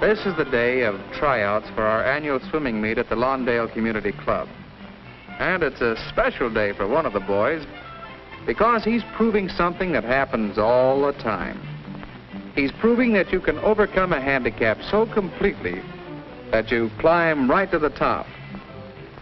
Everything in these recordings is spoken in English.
This is the day of tryouts for our annual swimming meet at the Lawndale Community Club. And it's a special day for one of the boys because he's proving something that happens all the time. He's proving that you can overcome a handicap so completely that you climb right to the top.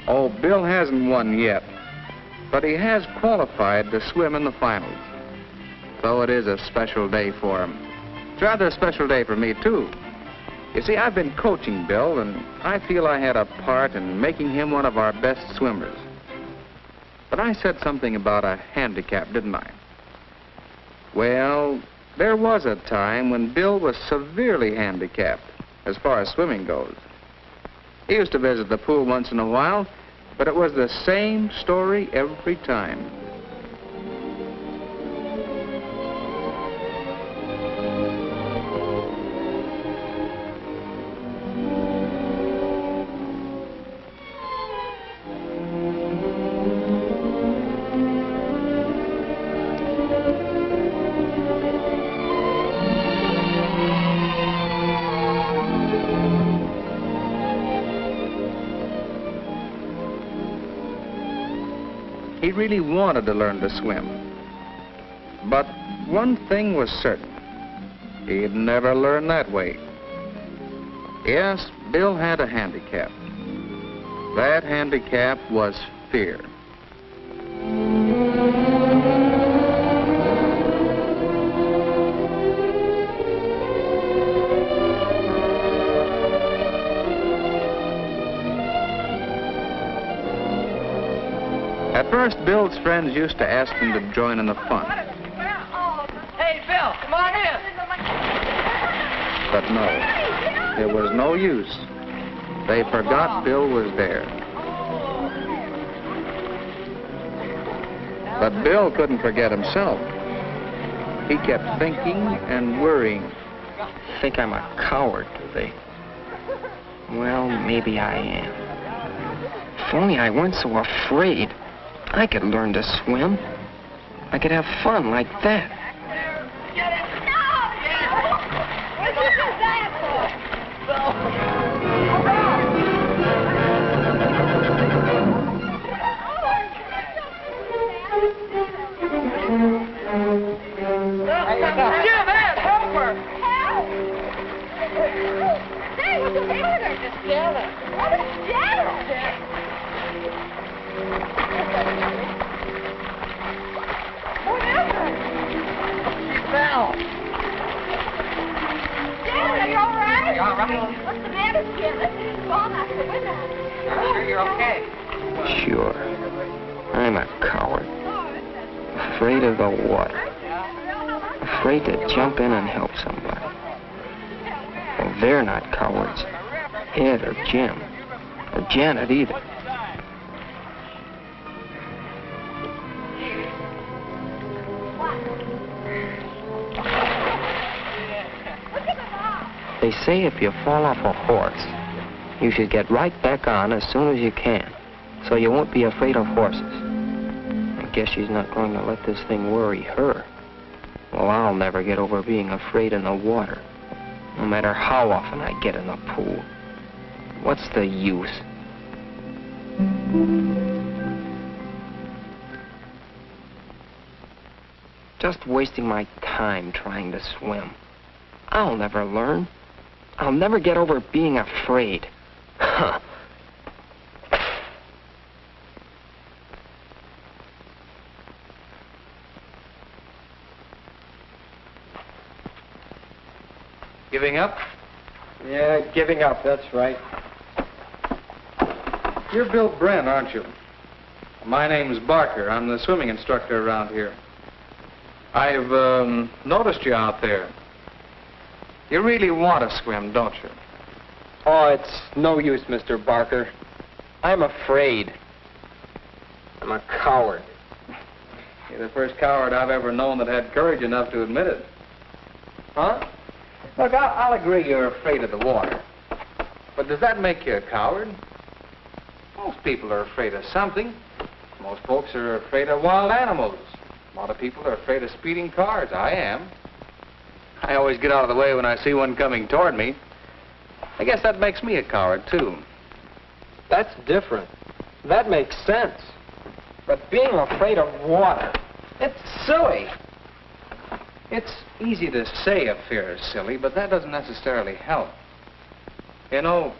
Oh, Bill hasn't won yet, but he has qualified to swim in the finals. So it is a special day for him. It's rather a special day for me, too. You see, I've been coaching Bill, and I feel I had a part in making him one of our best swimmers. But I said something about a handicap, didn't I? Well, there was a time when Bill was severely handicapped as far as swimming goes. He used to visit the pool once in a while, but it was the same story every time. He really wanted to learn to swim. But one thing was certain. He'd never learn that way. Yes, Bill had a handicap. That handicap was fear. At first, Bill's friends used to ask him to join in the fun. Hey, Bill, come on in. But no, it was no use. They forgot Bill was there. But Bill couldn't forget himself. He kept thinking and worrying. Think I'm a coward, do they? Well, maybe I am. If only I weren't so afraid. I could learn to swim. I could have fun like that. Get it! No! What did you do that for? Jim, Ed, help her! Help! Hey, what's the matter? Just Janet. What is Janet? Fell. Janet, are you all right? Are you all right? What's the matter, Jim? Listen, it's falling out the window. I'm sure you're okay. Sure. I'm a coward. Afraid of the water. Afraid to jump in and help somebody. Well, they're not cowards. Ed or Jim. Or Janet either. They say if you fall off a horse, you should get right back on as soon as you can, so you won't be afraid of horses. I guess she's not going to let this thing worry her. Well, I'll never get over being afraid in the water, no matter how often I get in the pool. What's the use? Just wasting my time trying to swim. I'll never learn. I'll never get over being afraid. Huh. Giving up? Yeah, giving up, that's right. You're Bill Brent, aren't you? My name's Barker. I'm the swimming instructor around here. I've noticed you out there. You really want to swim, don't you? Oh, it's no use, Mr. Barker. I'm afraid. I'm a coward. You're the first coward I've ever known that had courage enough to admit it. Huh? Look, I'll agree you're afraid of the water. But does that make you a coward? Most people are afraid of something. Most folks are afraid of wild animals. A lot of people are afraid of speeding cars. I am. I always get out of the way when I see one coming toward me. I guess that makes me a coward, too. That's different. That makes sense. But being afraid of water, it's silly. It's easy to say a fear is silly, but that doesn't necessarily help. You know,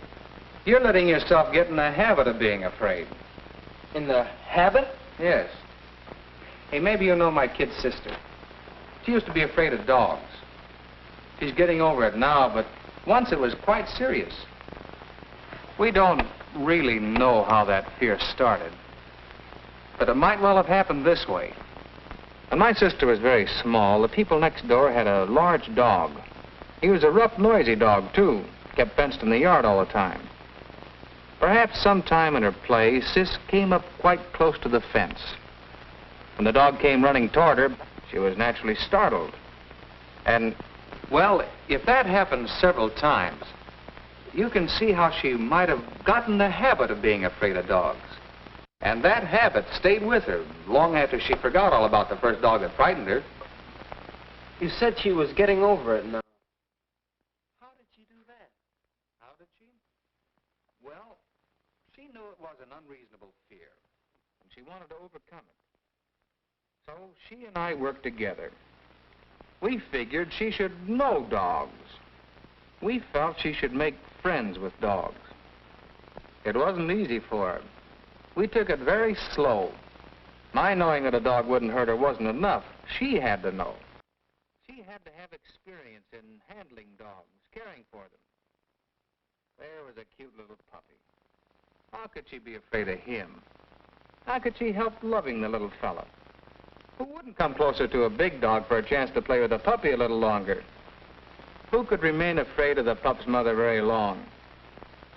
you're letting yourself get in the habit of being afraid. In the habit? Yes. Hey, maybe you know my kid's sister. She used to be afraid of dogs. She's getting over it now, but once it was quite serious. We don't really know how that fear started, but it might well have happened this way. When my sister was very small, the people next door had a large dog. He was a rough, noisy dog, too. Kept fenced in the yard all the time. Perhaps sometime in her play, Sis came up quite close to the fence. When the dog came running toward her, she was naturally startled. And, well, if that happened several times, you can see how she might have gotten the habit of being afraid of dogs. And that habit stayed with her long after she forgot all about the first dog that frightened her. You said she was getting over it now. How did she do that? How did she? Well, she knew it was an unreasonable fear, and she wanted to overcome it. So she and I worked together. We figured she should know dogs. We felt she should make friends with dogs. It wasn't easy for her. We took it very slow. My knowing that a dog wouldn't hurt her wasn't enough. She had to know. She had to have experience in handling dogs, caring for them. There was a cute little puppy. How could she be afraid of him? How could she help loving the little fella? Who wouldn't come closer to a big dog for a chance to play with a puppy a little longer? Who could remain afraid of the pup's mother very long?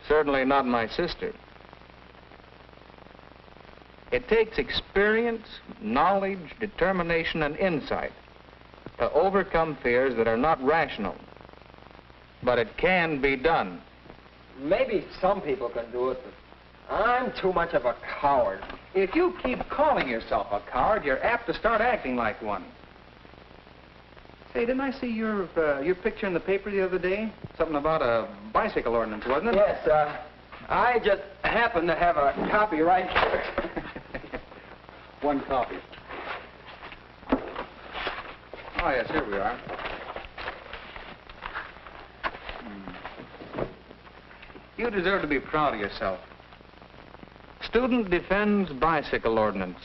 Certainly not my sister. It takes experience, knowledge, determination, and insight to overcome fears that are not rational. But it can be done. Maybe some people can do it, but I'm too much of a coward. If you keep calling yourself a coward, you're apt to start acting like one. Say, didn't I see your picture in the paper the other day? Something about a bicycle ordinance, wasn't it? Yes, I just happen to have a copy right here. One copy. Oh, yes, here we are. You deserve to be proud of yourself. Student defends bicycle ordinance.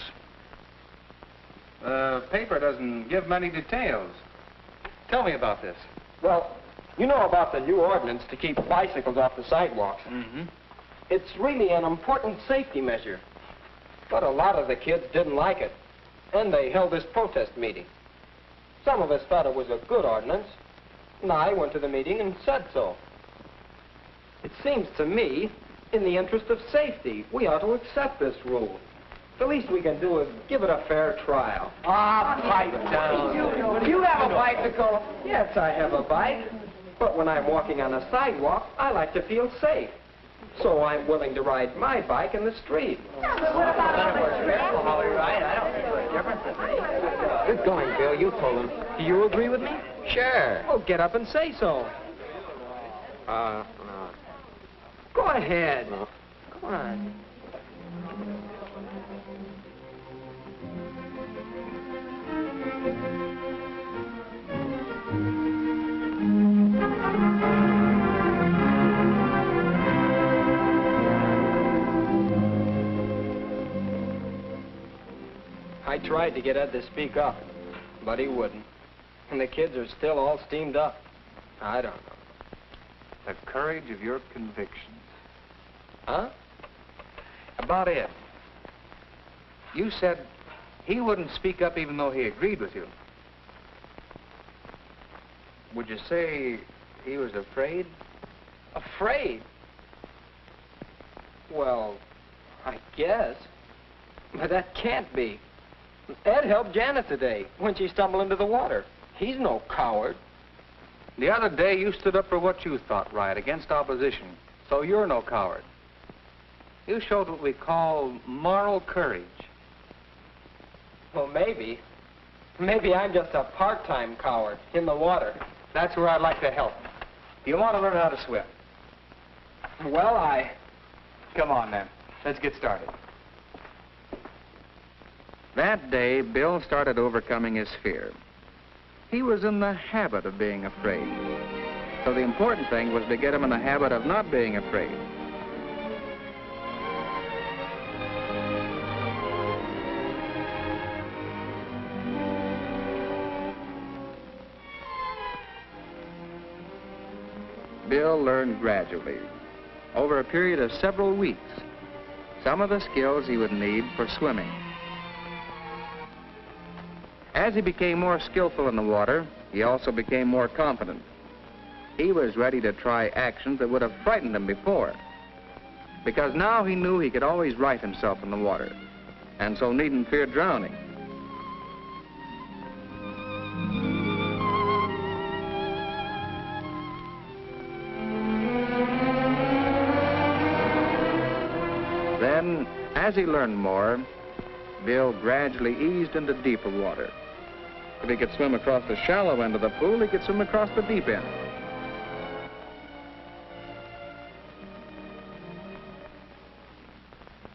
The paper doesn't give many details. Tell me about this. Well, you know about the new ordinance to keep bicycles off the sidewalks. Mm-hmm. It's really an important safety measure. But a lot of the kids didn't like it, and they held this protest meeting. Some of us thought it was a good ordinance, and I went to the meeting and said so. It seems to me, in the interest of safety, we ought to accept this rule. The least we can do is give it a fair trial. Ah, pipe down. Do you have a bicycle? Yes, I have a bike. But when I'm walking on a sidewalk, I like to feel safe. So I'm willing to ride my bike in the street. Then it works careful how we ride. I don't think there's a difference in me. Good going, Bill. You told him. Do you agree with me? Sure. Oh, get up and say so. No. Go ahead. No. Come on. I tried to get Ed to speak up, but he wouldn't. And the kids are still all steamed up. I don't know. The courage of your convictions. Huh? About Ed. You said he wouldn't speak up even though he agreed with you. Would you say he was afraid? Afraid? Well, I guess. But that can't be. Ed helped Janet today when she stumbled into the water. He's no coward. The other day you stood up for what you thought right against opposition, so you're no coward. You showed what we call moral courage. Well, maybe. Maybe I'm just a part-time coward in the water. That's where I'd like to help. You want to learn how to swim. Well, Come on, then. Let's get started. That day, Bill started overcoming his fear. He was in the habit of being afraid. So the important thing was to get him in the habit of not being afraid. Bill learned gradually, over a period of several weeks, some of the skills he would need for swimming. As he became more skillful in the water, he also became more confident. He was ready to try actions that would have frightened him before, because now he knew he could always right himself in the water, and so needn't fear drowning. Then, as he learned more, Bill gradually eased into deeper water. If he could swim across the shallow end of the pool, he could swim across the deep end.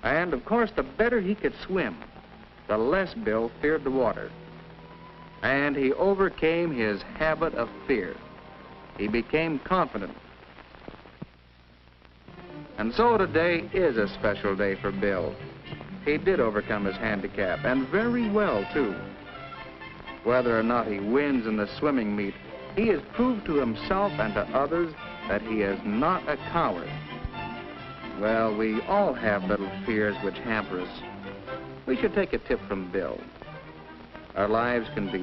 And, of course, the better he could swim, the less Bill feared the water. And he overcame his habit of fear. He became confident. And so today is a special day for Bill. He did overcome his handicap, and very well, too. Whether or not he wins in the swimming meet, he has proved to himself and to others that he is not a coward. Well, we all have little fears which hamper us. We should take a tip from Bill. Our lives can be